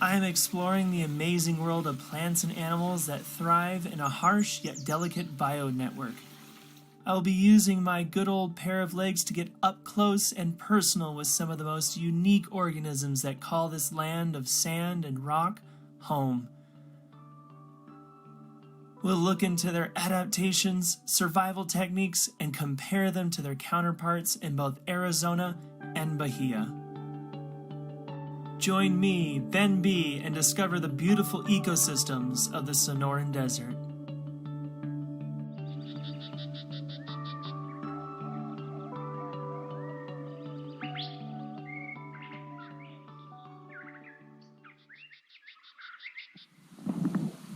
I am exploring the amazing world of plants and animals that thrive in a harsh yet delicate bio-network. I will be using my good old pair of legs to get up close and personal with some of the most unique organisms that call this land of sand and rock home. We'll look into their adaptations, survival techniques, and compare them to their counterparts in both Arizona and Bahia. Join me, Ben B, and discover the beautiful ecosystems of the Sonoran Desert.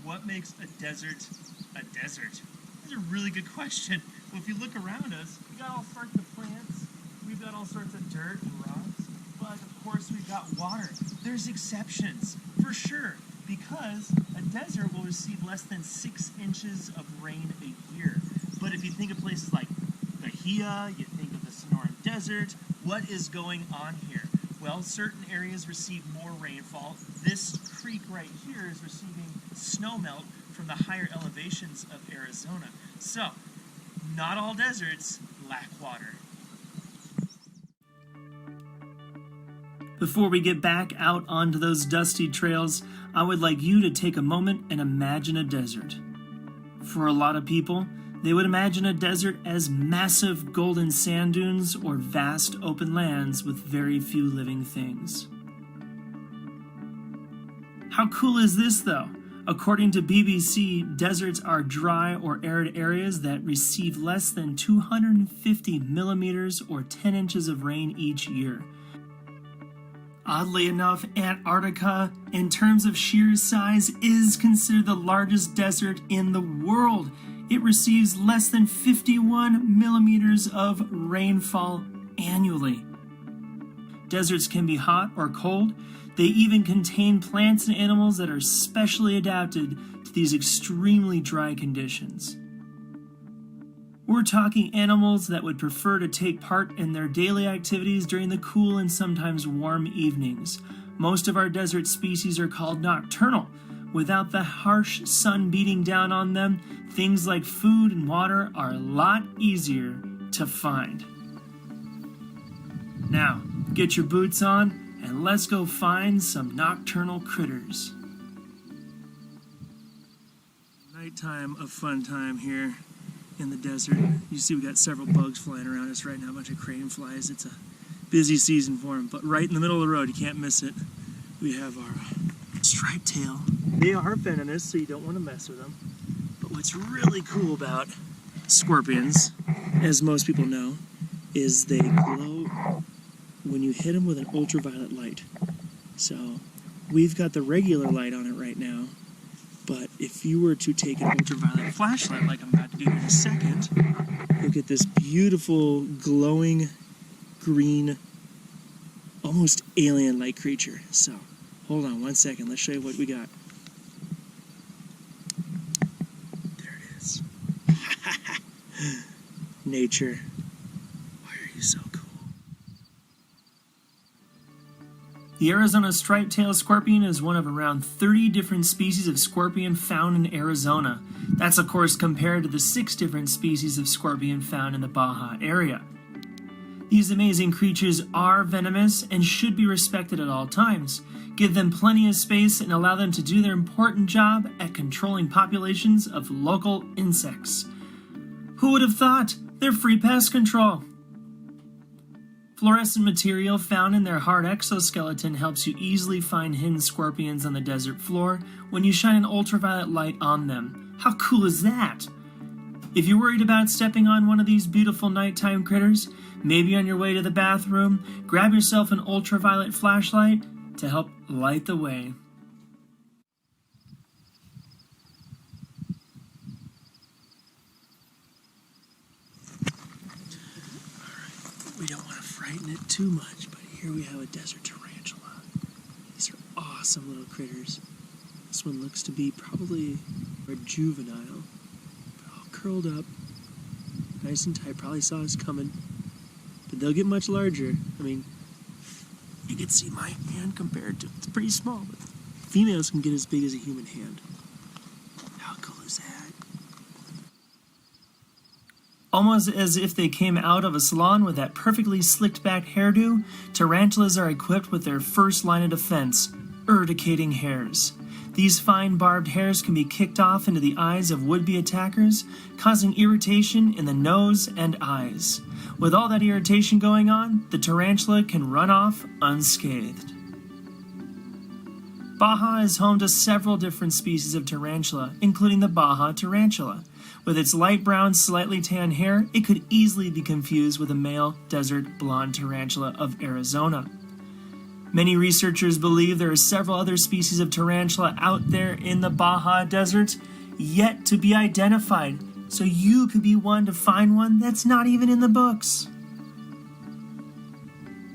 What makes a desert a desert? That's a really good question. Well, if you look around us, we've got all sorts of plants, we've got all sorts of dirt and rocks, but of course we've got water. There's exceptions, for sure, because a desert will receive less than 6 inches of rain a year. But if you think of places like Bahia, you think of the Sonoran Desert, what is going on here? Well, certain areas receive more rainfall. This creek right here is receiving snowmelt from the higher elevations of Arizona. So, not all deserts lack water. Before we get back out onto those dusty trails, I would like you to take a moment and imagine a desert. For a lot of people, they would imagine a desert as massive golden sand dunes or vast open lands with very few living things. How cool is this though? According to BBC, deserts are dry or arid areas that receive less than 250 millimeters or 10 inches of rain each year. Oddly enough, Antarctica, in terms of sheer size, is considered the largest desert in the world. It receives less than 51 millimeters of rainfall annually. Deserts can be hot or cold. They even contain plants and animals that are specially adapted to these extremely dry conditions. We're talking animals that would prefer to take part in their daily activities during the cool and sometimes warm evenings. Most of our desert species are called nocturnal. Without the harsh sun beating down on them, things like food and water are a lot easier to find. Now, get your boots on and let's go find some nocturnal critters. Nighttime, a fun time here in the desert. You see we got several bugs flying around us right now, a bunch of crane flies. It's a busy season for them, but right in the middle of the road, you can't miss it. We have our striped tail. They are venomous, so you don't want to mess with them. But what's really cool about scorpions, as most people know, is they glow when you hit them with an ultraviolet light. So we've got the regular light on it right now, but if you were to take an ultraviolet flashlight like I'm about to do in a second, you'll get this beautiful glowing green, almost alien-like creature. So hold on one second, let's show you what we got. There it is. Nature, why are you so cool? The Arizona striped-tailed scorpion is one of around 30 different species of scorpion found in Arizona. That's of course compared to the 6 different species of scorpion found in the Baja area. These amazing creatures are venomous and should be respected at all times. Give them plenty of space and allow them to do their important job at controlling populations of local insects. Who would have thought? They're free pest control. Fluorescent material found in their hard exoskeleton helps you easily find hidden scorpions on the desert floor when you shine an ultraviolet light on them. How cool is that? If you're worried about stepping on one of these beautiful nighttime critters, maybe on your way to the bathroom, grab yourself an ultraviolet flashlight to help light the way. We don't want to frighten it too much, but here we have a desert tarantula. These are awesome little critters. This one looks to be probably a juvenile, but all curled up, nice and tight. Probably saw us coming, but they'll get much larger. I mean, you can see my hand compared to, it's pretty small, but Females can get as big as a human hand. How cool is that? Almost as if they came out of a salon with that perfectly slicked back hairdo, tarantulas are equipped with their first line of defense, urticating hairs. These fine barbed hairs can be kicked off into the eyes of would-be attackers, causing irritation in the nose and eyes. With all that irritation going on, the tarantula can run off unscathed. Baja is home to several different species of tarantula, including the Baja tarantula. With its light brown, slightly tan hair, it could easily be confused with a male desert blonde tarantula of Arizona. Many researchers believe there are several other species of tarantula out there in the Baja Desert yet to be identified, so you could be one to find one that's not even in the books.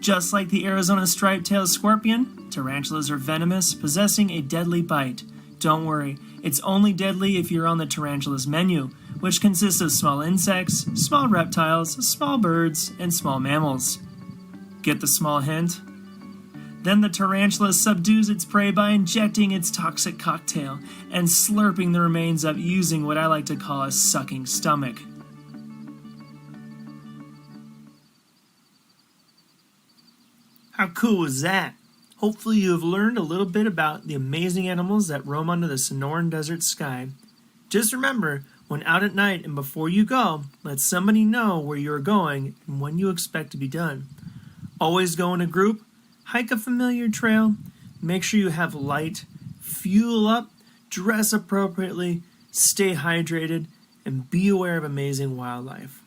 Just like the Arizona striped-tailed scorpion, tarantulas are venomous, possessing a deadly bite. Don't worry, it's only deadly if you're on the tarantula's menu, which consists of small insects, small reptiles, small birds, and small mammals. Get the small hint? Then the tarantula subdues its prey by injecting its toxic cocktail and slurping the remains up using what I like to call a sucking stomach. How cool was that? Hopefully you have learned a little bit about the amazing animals that roam under the Sonoran Desert sky. Just remember, when out at night and before you go, let somebody know where you are going and when you expect to be done. Always go in a group. Hike a familiar trail, make sure you have light, fuel up, dress appropriately, stay hydrated, and be aware of amazing wildlife.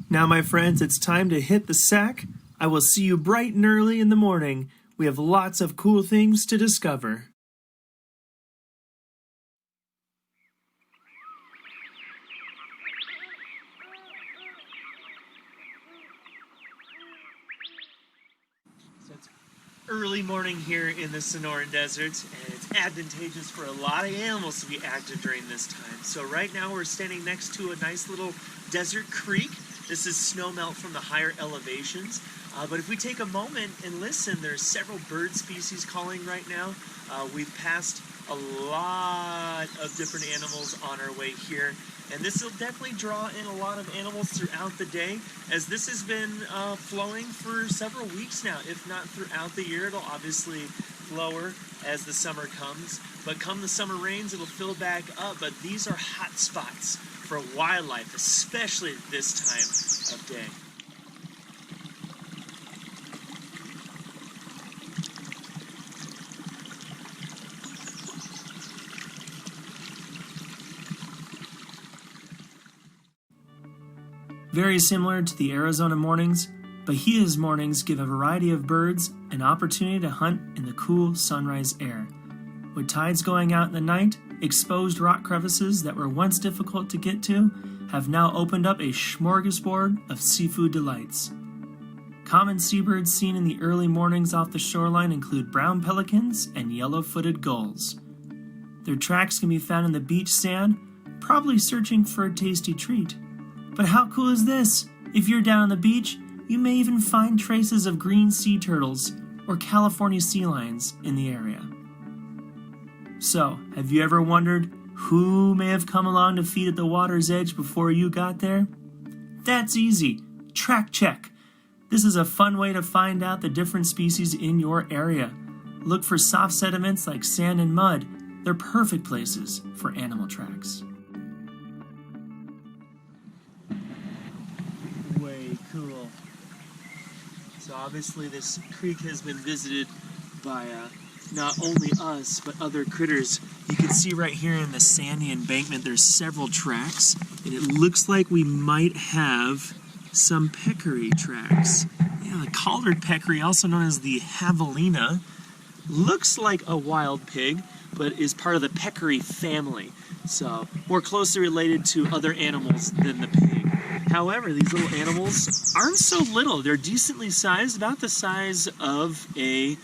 Now, my friends, it's time to hit the sack. I will see you bright and early in the morning. We have lots of cool things to discover. Early morning here in the Sonoran Desert, and it's advantageous for a lot of animals to be active during this time. So right now we're standing next to a nice little desert creek. This is snow melt from the higher elevations. But if we take a moment and listen, there's several bird species calling right now. We've passed a lot of different animals on our way here. And this will definitely draw in a lot of animals throughout the day, as this has been flowing for several weeks now. If not throughout the year, it'll obviously lower as the summer comes. But come the summer rains, it'll fill back up. But these are hot spots for wildlife, especially this time of day. Very similar to the Arizona mornings, Bahia's mornings give a variety of birds an opportunity to hunt in the cool sunrise air. With tides going out in the night, exposed rock crevices that were once difficult to get to have now opened up a smorgasbord of seafood delights. Common seabirds seen in the early mornings off the shoreline include brown pelicans and yellow-footed gulls. Their tracks can be found in the beach sand, probably searching for a tasty treat. But how cool is this? If you're down on the beach, you may even find traces of green sea turtles or California sea lions in the area. So, have you ever wondered who may have come along to feed at the water's edge before you got there? That's easy. Track check. This is a fun way to find out the different species in your area. Look for soft sediments like sand and mud. They're perfect places for animal tracks. Cool. So obviously this creek has been visited by not only us, but other critters. You can see right here in the sandy embankment there's several tracks, and it looks like we might have some peccary tracks. Yeah, the collared peccary, also known as the javelina, looks like a wild pig, but is part of the peccary family. So more closely related to other animals than the pig. However, these little animals aren't so little. They're decently sized, about the size of a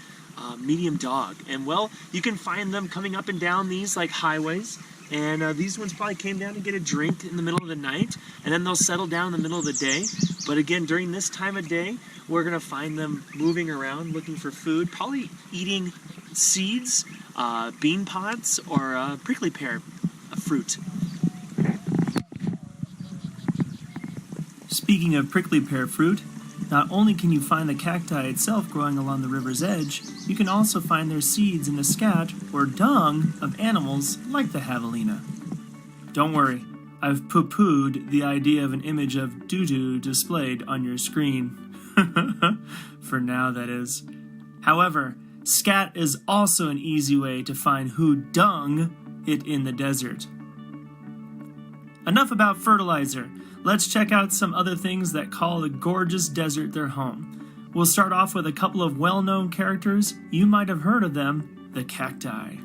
medium dog. And well, you can find them coming up and down these like highways. And these ones probably came down to get a drink in the middle of the night, and then they'll settle down in the middle of the day. But again, during this time of day, we're going to find them moving around looking for food, probably eating seeds, bean pods, or prickly pear fruit. Speaking of prickly pear fruit, not only can you find the cacti itself growing along the river's edge, you can also find their seeds in the scat or dung of animals like the javelina. Don't worry, I've poo-pooed the idea of an image of doo-doo displayed on your screen. For now, that is. However, scat is also an easy way to find who dung it in the desert. Enough about fertilizer. Let's check out some other things that call the gorgeous desert their home. We'll start off with a couple of well-known characters. You might have heard of them, the cacti.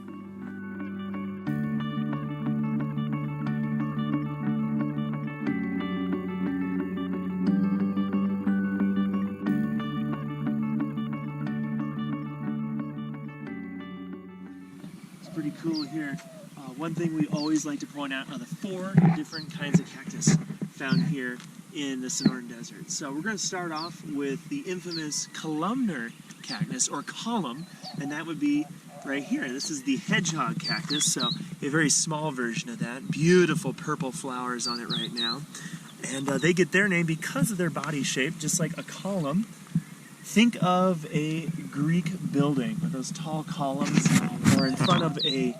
It's pretty cool here. One thing we always like to point out are the 4 different kinds of cactus found here in the Sonoran Desert. So we're going to start off with the infamous columnar cactus, or column, and that would be right here. This is the hedgehog cactus, so a very small version of that. Beautiful purple flowers on it right now. And they get their name because of their body shape, just like a column. Think of a Greek building with those tall columns, or in front of a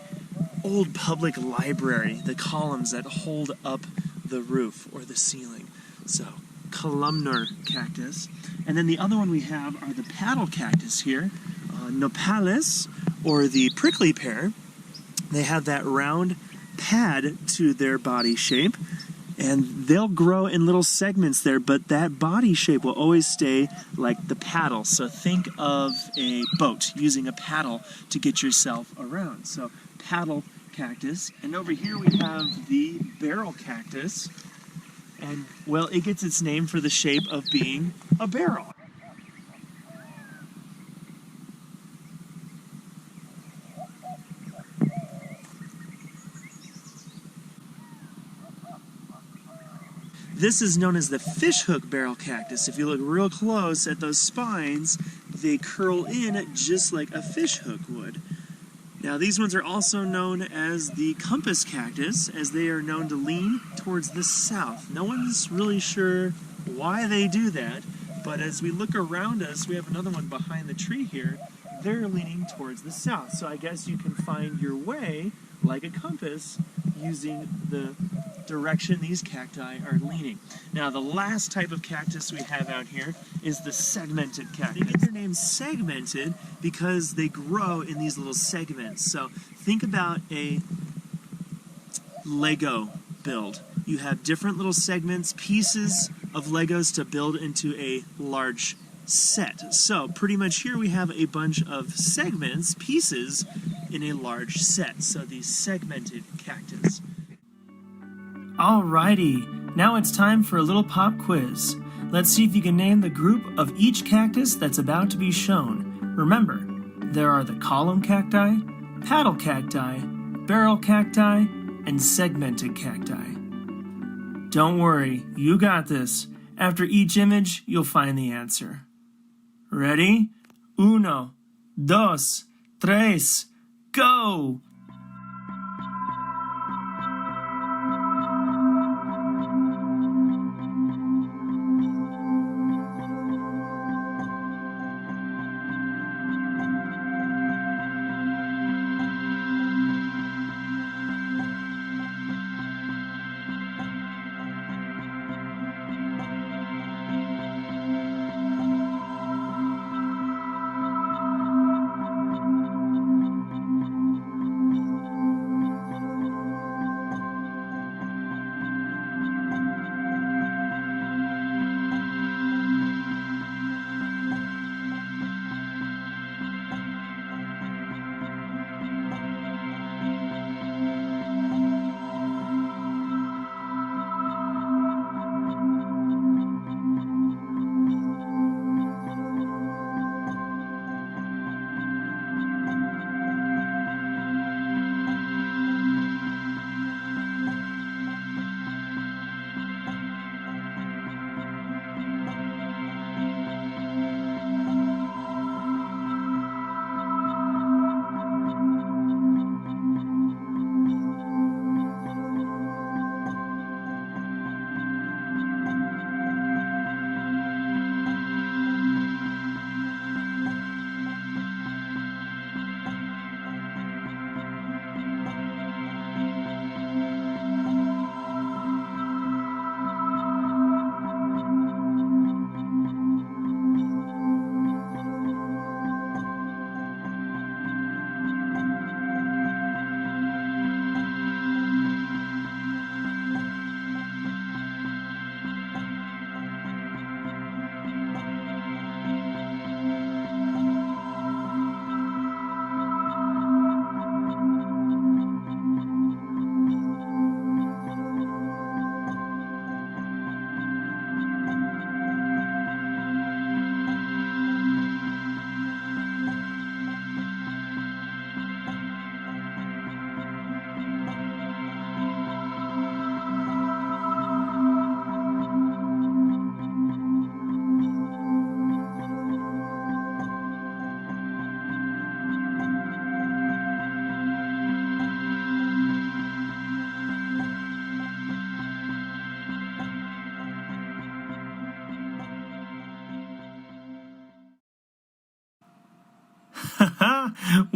old public library, the columns that hold up the roof or the ceiling. So, columnar cactus. And then the other one we have are the paddle cactus here, Nopales, or the prickly pear. They have that round pad to their body shape, and they'll grow in little segments there, but that body shape will always stay like the paddle. So think of a boat using a paddle to get yourself around. So paddle cactus. And over here we have the barrel cactus, and well, it gets its name for the shape of being a barrel. This is known as the fishhook barrel cactus. If you look real close at those spines, they curl in just like a fishhook would. Now these ones are also known as the compass cactus, as they are known to lean towards the south. No one's really sure why they do that, but as we look around us, we have another one behind the tree here. They're leaning towards the south, so I guess you can find your way like a compass using the direction these cacti are leaning. Now the last type of cactus we have out here is the segmented cactus. They get their name segmented because they grow in these little segments. So think about a Lego build. You have different little segments, pieces of Legos to build into a large set. So pretty much here we have a bunch of segments, pieces, in a large set. So the segmented cactus. Alrighty, now it's time for a little pop quiz. Let's see if you can name the group of each cactus that's about to be shown. Remember, there are the column cacti, paddle cacti, barrel cacti, and segmented cacti. Don't worry, you got this. After each image, you'll find the answer. Ready? 1, 2, 3, go!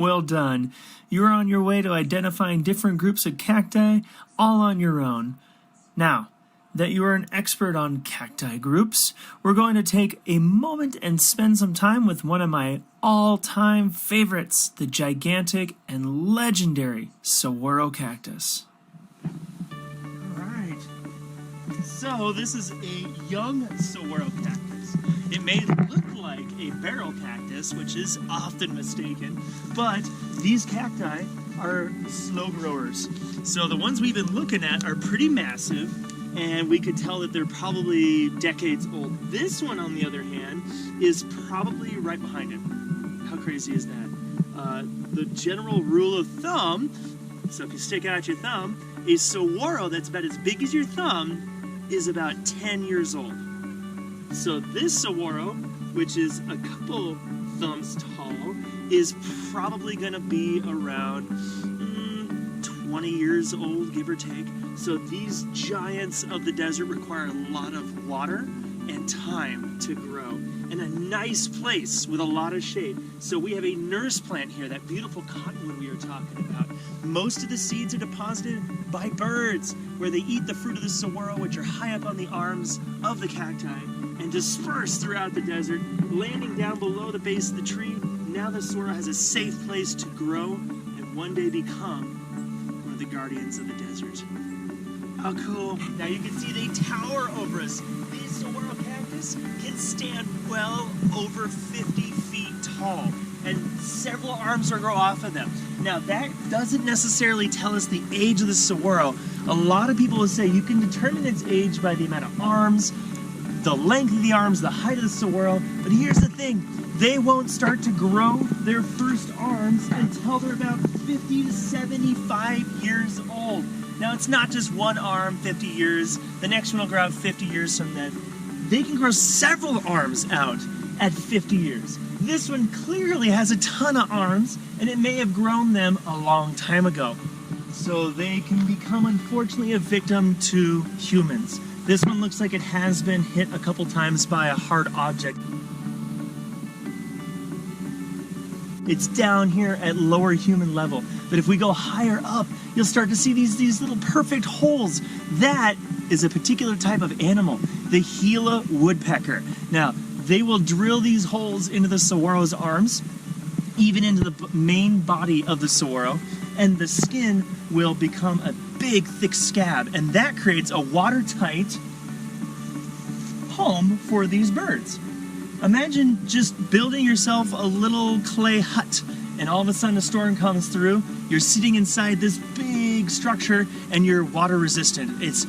Well done. You're on your way to identifying different groups of cacti, all on your own. Now, that you are an expert on cacti groups, we're going to take a moment and spend some time with one of my all-time favorites, the gigantic and legendary saguaro cactus. Alright, so this is a young saguaro cactus. It may look like a barrel cactus, which is often mistaken, but these cacti are slow growers. So the ones we've been looking at are pretty massive, and we could tell that they're probably decades old. This one, on the other hand, is probably right behind it. How crazy is that? The general rule of thumb, so if you stick out your thumb, a saguaro that's about as big as your thumb is about 10 years old. So this saguaro, which is a couple thumbs tall, is probably going to be around 20 years old, give or take. So these giants of the desert require a lot of water and time to grow, and a nice place with a lot of shade. So we have a nurse plant here, that beautiful cottonwood we were talking about. Most of the seeds are deposited by birds, where they eat the fruit of the saguaro, which are high up on the arms of the cacti, and disperse throughout the desert, landing down below the base of the tree. Now the saguaro has a safe place to grow and one day become one of the guardians of the desert. How cool. Now you can see they tower over us. These saguaro cactus can stand well over 50 feet tall, and several arms will grow off of them. Now that doesn't necessarily tell us the age of the saguaro. A lot of people will say you can determine its age by the amount of arms, the length of the arms, the height of the saguaro, but here's the thing. They won't start to grow their first arms until they're about 50 to 75 years old. Now, it's not just one arm, 50 years. The next one will grow out 50 years from then. They can grow several arms out at 50 years. This one clearly has a ton of arms, and it may have grown them a long time ago. So they can become, unfortunately, a victim to humans. This one looks like it has been hit a couple times by a hard object. It's down here at lower human level. But if we go higher up, you'll start to see these little perfect holes. That is a particular type of animal, the Gila woodpecker. Now, they will drill these holes into the saguaro's arms, even into the main body of the saguaro, and the skin will become a big, thick scab, and that creates a watertight home for these birds. Imagine just building yourself a little clay hut, and all of a sudden a storm comes through, you're sitting inside this big structure, and you're water resistant. It's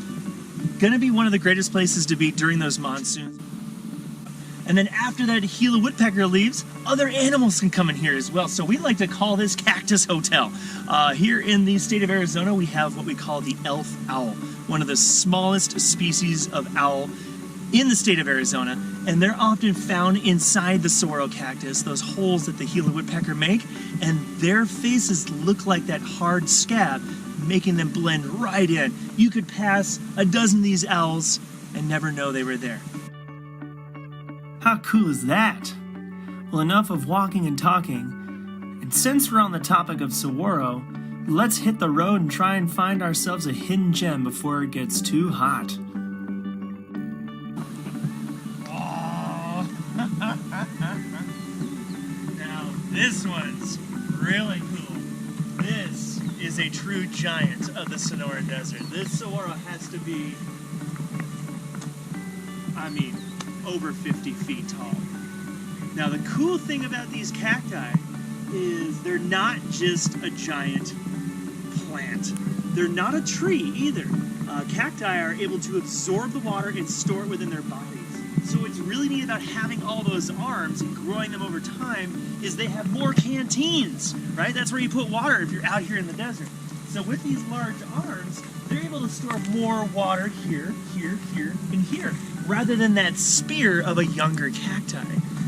gonna be one of the greatest places to be during those monsoons. And then after that Gila woodpecker leaves, other animals can come in here as well. So we like to call this Cactus Hotel. Here in the state of Arizona, we have what we call the elf owl, one of the smallest species of owl in the state of Arizona, and they're often found inside the saguaro cactus, those holes that the Gila woodpecker make, and their faces look like that hard scab, making them blend right in. You could pass a dozen of these owls and never know they were there. How cool is that? Well, enough of walking and talking, and since we're on the topic of saguaro, let's hit the road and try and find ourselves a hidden gem before it gets too hot. Now, this one's really cool. This is a true giant of the Sonoran Desert. This saguaro has to be, over 50 feet tall. Now, the cool thing about these cacti is they're not just a giant plant. They're not a tree either. Cacti are able to absorb the water and store it within their bodies. So what's really neat about having all those arms and growing them over time is they have more canteens, right? That's where you put water if you're out here in the desert. So with these large arms, they're able to store more water here, here, here, and here, rather than that spear of a younger cacti.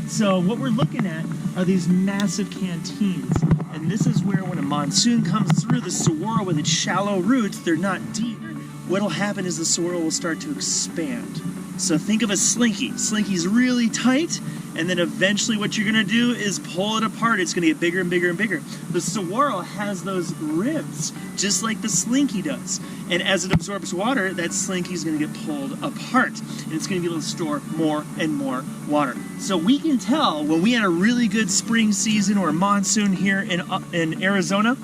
So what we're looking at are these massive canteens. And this is where when a monsoon comes through, the saguaro with its shallow roots, they're not deep. What'll happen is the saguaro will start to expand. So think of a slinky. Slinky's really tight, and then eventually what you're going to do is pull it apart. It's going to get bigger and bigger and bigger. The saguaro has those ribs, just like the slinky does. And as it absorbs water, that slinky is going to get pulled apart, and it's going to be able to store more and more water. So we can tell when we had a really good spring season or monsoon here in Arizona,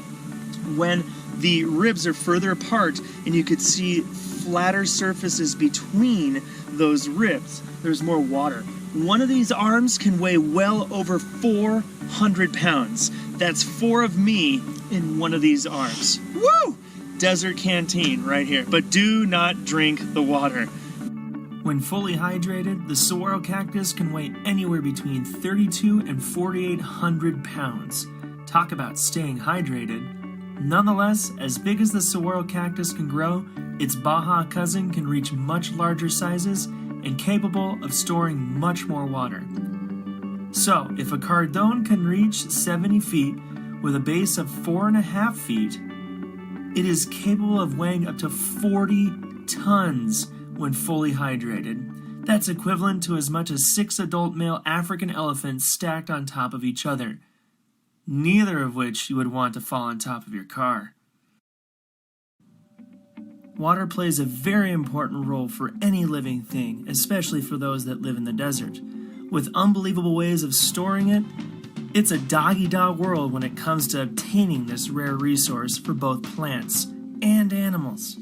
when the ribs are further apart and you could see flatter surfaces between those ribs, there's more water. One of these arms can weigh well over 400 pounds. That's 4 of me in one of these arms. Woo! Desert canteen right here. But do not drink the water. When fully hydrated, the saguaro cactus can weigh anywhere between 32 and 4,800 pounds. Talk about staying hydrated. Nonetheless, as big as the saguaro cactus can grow, its Baja cousin can reach much larger sizes and capable of storing much more water. So, if a cardon can reach 70 feet with a base of 4.5 feet, it is capable of weighing up to 40 tons when fully hydrated. That's equivalent to as much as 6 adult male African elephants stacked on top of each other, neither of which you would want to fall on top of your car. Water plays a very important role for any living thing, especially for those that live in the desert. With unbelievable ways of storing it, it's a dog-eat-dog world when it comes to obtaining this rare resource for both plants and animals.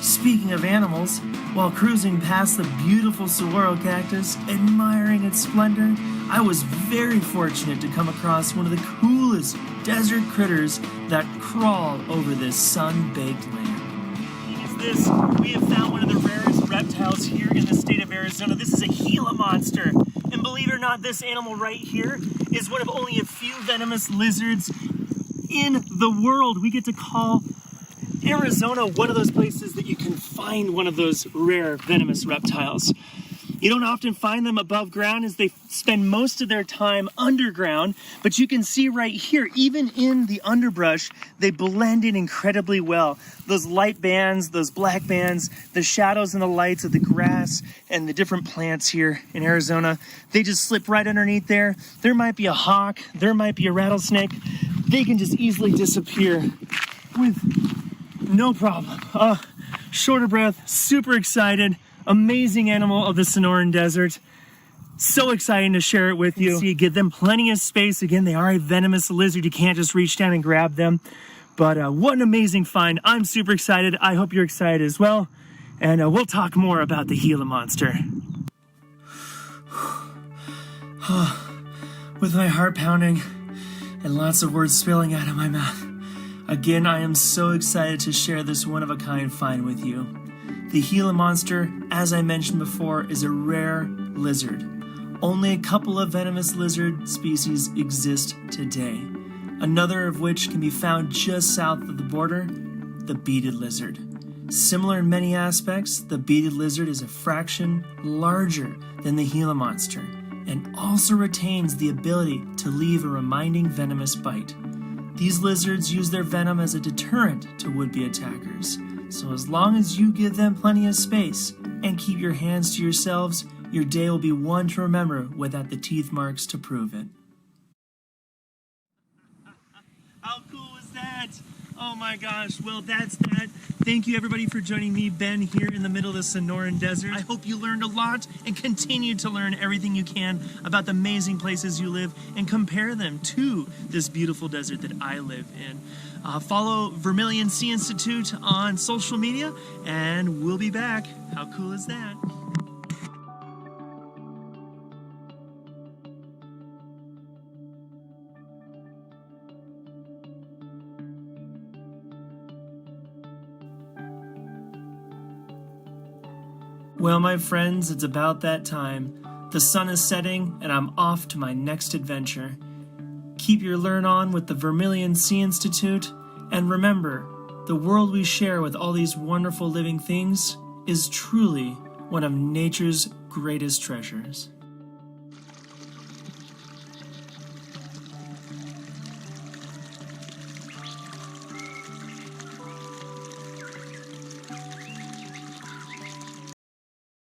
Speaking of animals, while cruising past the beautiful saguaro cactus, admiring its splendor, I was very fortunate to come across one of the coolest desert critters that crawl over this sun-baked land. We have found one of the rarest reptiles here in the state of Arizona. This is a Gila monster. And believe it or not, this animal right here is one of only a few venomous lizards in the world. We get to call Arizona one of those places that you can find one of those rare venomous reptiles. You don't often find them above ground as they spend most of their time underground, but you can see right here, even in the underbrush, they blend in incredibly well. Those light bands, those black bands, the shadows and the lights of the grass and the different plants here in Arizona, they just slip right underneath there. There might be a hawk, there might be a rattlesnake. They can just easily disappear with no problem. Short of breath, super excited. Amazing animal of the Sonoran Desert. So exciting to share it with you. See, give them plenty of space. Again, they are a venomous lizard. You can't just reach down and grab them. But what an amazing find. I'm super excited. I hope you're excited as well. And we'll talk more about the Gila monster. With my heart pounding and lots of words spilling out of my mouth. Again, I am so excited to share this one-of-a-kind find with you. The Gila monster, as I mentioned before, is a rare lizard. Only a couple of venomous lizard species exist today, another of which can be found just south of the border, the beaded lizard. Similar in many aspects, the beaded lizard is a fraction larger than the Gila monster and also retains the ability to leave a reminding venomous bite. These lizards use their venom as a deterrent to would-be attackers. So as long as you give them plenty of space and keep your hands to yourselves, your day will be one to remember without the teeth marks to prove it. How cool is that? Oh my gosh, well that's that. Thank you everybody for joining me, Ben, here in the middle of the Sonoran Desert. I hope you learned a lot and continue to learn everything you can about the amazing places you live and compare them to this beautiful desert that I live in. Follow Vermilion Sea Institute on social media and we'll be back. How cool is that? Well, my friends, it's about that time. The sun is setting, and I'm off to my next adventure. Keep your learn on with the Vermilion Sea Institute, and remember, the world we share with all these wonderful living things is truly one of nature's greatest treasures.